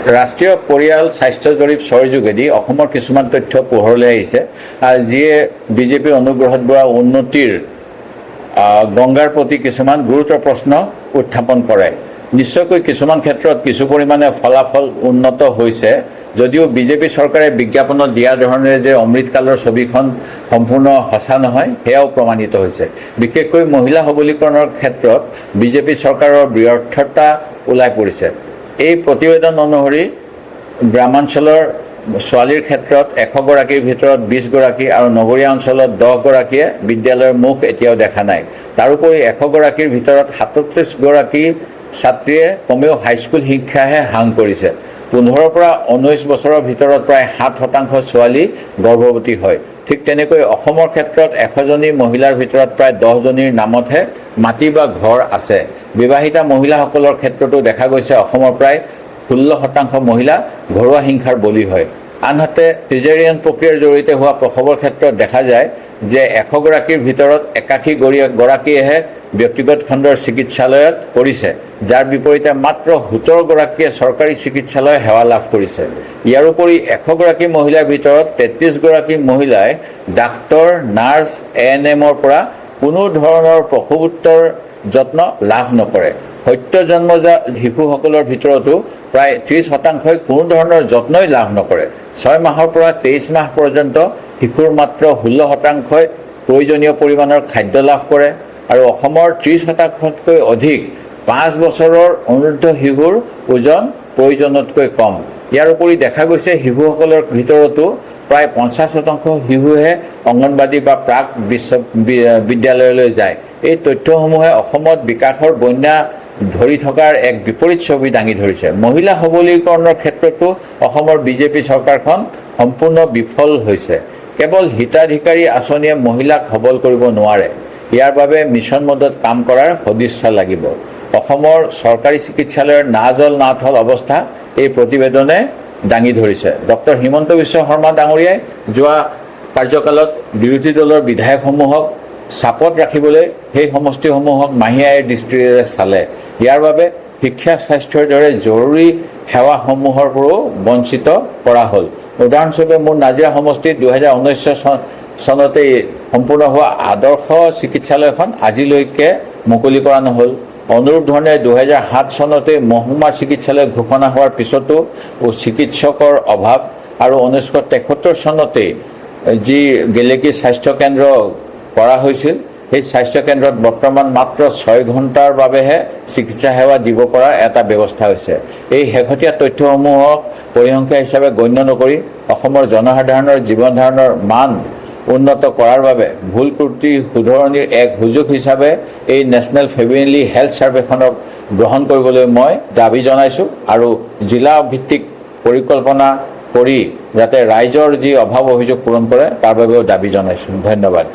ৰাষ্ট্ৰীয় পৰিয়াল স্বাস্থ্য জৰীপ ছয়ৰ যোগেদি অসমৰ কিছুমান তথ্য পোহৰলৈ আহিছে আৰু যিয়ে বিজেপিৰ অনুগ্ৰহত পৰা উন্নতিৰ গংগাৰ প্ৰতি কিছুমান গুৰুতৰ প্ৰশ্ন উত্থাপন কৰে। নিশ্চয়কৈ কিছুমান ক্ষেত্ৰত কিছু পৰিমাণে ফলাফল উন্নত হৈছে, যদিও বিজেপি চৰকাৰে বিজ্ঞাপনত দিয়া ধৰণে যে অমৃতকালৰ ছবিখন সম্পূৰ্ণ সঁচা নহয় সেয়াও প্ৰমাণিত হৈছে। বিশেষকৈ মহিলা সবলীকৰণৰ ক্ষেত্ৰত বিজেপি চৰকাৰৰ ব্যৰ্থতা ওলাই পৰিছে। এই প্ৰতিবেদন অনুসৰি গ্ৰামাঞ্চলৰ ছোৱালীৰ ক্ষেত্ৰত 100 গৰাকীৰ ভিতৰত 20 গৰাকী আৰু নগৰীয়া অঞ্চলত 10 গৰাকীয়ে বিদ্যালয়ৰ মুখ এতিয়াও দেখা নাই। তাৰোপৰি 100 গৰাকীৰ ভিতৰত 37 গৰাকী ছাত্ৰীয়ে কমেও হাইস্কুল শিক্ষাহে সাং কৰিছে। 15 পৰা 19 বছৰৰ ভিতৰত প্ৰায় 7% ছোৱালী গৰ্ভৱতী হয়। ঠিক তেনেকৈ অসমৰ ক্ষেত্ৰত 100জনী মহিলাৰ ভিতৰত প্ৰায় 10জনীৰ নামতহে মাটি বা ঘৰ আছে। বিবাহিতা মহিলাসকলৰ ক্ষেত্ৰতো দেখা গৈছে অসমৰ প্ৰায় 16% মহিলা ঘৰুৱা হিংসাৰ বলি হয়। আনহাতে চিজেৰিয়ান প্ৰক্ৰিয়াৰ জৰিয়তে হোৱা প্ৰসৱৰ ক্ষেত্ৰত দেখা যায় যে 100 গৰাকীৰ ভিতৰত 81 গৰাকীয়েহে ব্যক্তিগত খণ্ডৰ চিকিৎসালয়ত কৰিছে, যাৰ বিপৰীতে মাত্ৰ 17 গৰাকীয়ে চৰকাৰী চিকিৎসালয় সেৱা লাভ কৰিছে। ইয়াৰ উপৰি 100 গৰাকী মহিলাৰ ভিতৰত 33 গৰাকী মহিলাই ডাক্তৰ, নাৰ্ছ, ANMৰ পৰা কোনো ধৰণৰ প্ৰসৱোত্তৰ যত্ন লাভ নকৰে। সদ্য জন্মজাত শিশুসকলৰ ভিতৰতো প্ৰায় 30%ই কোনো ধৰণৰ যত্নই লাভ নকৰে। 6 মাহৰ পৰা 23 মাহ পৰ্যন্ত শিশুৰ মাত্ৰ 16%ই প্ৰয়োজনীয় পৰিমাণৰ খাদ্য লাভ কৰে আৰু অসমৰ 30%তকৈ অধিক 5 বছৰৰ অনুৰ্ধ শিশুৰ ওজন প্ৰয়োজনতকৈ কম। ইয়াৰ উপৰি দেখা গৈছে শিশুসকলৰ ভিতৰতো প্ৰায় 50% শিশুহে অংগনবাড়ী বা প্ৰাক বিদ্যালয়লৈ যায়। এই তথ্যসমূহে অসমত বিকাশৰ বন্যা ধৰি থকাৰ এক বিপৰীত ছবি দাঙি ধৰিছে। মহিলা সবলীকৰণৰ ক্ষেত্ৰতো অসমৰ বিজেপি চৰকাৰখন সম্পূৰ্ণ বিফল হৈছে। কেৱল হিতাধিকাৰী আঁচনিয়ে মহিলাক সবল কৰিব নোৱাৰে। ইয়াৰ বাবে মিছন মদত কাম কৰাৰ সদিচ্ছা লাগিব। অসমৰ চৰকাৰী চিকিৎসালয়ৰ নাজল নাথল অৱস্থা এই প্ৰতিবেদনে দাঙি ধৰিছে। ডক্টৰ হিমন্ত বিশ্ব শৰ্মা ডাঙৰীয়াই যোৱা কাৰ্যকালত বিৰোধী দলৰ বিধায়কসমূহক চাপত ৰাখিবলৈ সেই সমষ্টিসমূহক মাহী আইৰ দৃষ্টিৰে চালে। ইয়াৰ বাবে শিক্ষা, স্বাস্থ্যৰ দৰে জৰুৰী সেৱাসমূহৰ পৰাও বঞ্চিত কৰা হ'ল। উদাহৰণস্বৰূপে মোৰ নাজিৰা সমষ্টিত 2019 চনতে সম্পূৰ্ণ হোৱা আদৰ্শ চিকিৎসালয়খন আজিলৈকে মুকলি কৰা নহ'ল। অনুৰূপ ধৰণে 2007 চনতে মহকুমাৰ চিকিৎসালয় ঘোষণা হোৱাৰ পিছতো চিকিৎসকৰ অভাৱ আৰু 1973 চনতে যি গেলেকী স্বাস্থ্যকেন্দ্ৰ কৰা হৈছিল, সেই স্বাস্থ্যকেন্দ্ৰত বৰ্তমান মাত্ৰ 6 ঘণ্টাৰ বাবেহে চিকিৎসা সেৱা দিব পৰাৰ এটা ব্যৱস্থা হৈছে। এই শেহতীয়া তথ্যসমূহক পৰিসংখ্যা হিচাপে গণ্য নকৰি অসমৰ জনসাধাৰণৰ জীৱন ধাৰণৰ মান উন্নত কৰাৰ বাবে ভুল ত্ৰুটি শুধৰণিৰ এক সুযোগ হিচাপে এই নেশ্যনেল ফেমিলি হেল্থ ছাৰ্ভেখনক গ্ৰহণ কৰিবলৈ মই দাবী জনাইছোঁ আৰু জিলা ভিত্তিক পৰিকল্পনা কৰি যাতে ৰাইজৰ যি অভাৱ অভিযোগ পূৰণ কৰে তাৰ বাবেও দাবী জনাইছোঁ। ধন্যবাদ।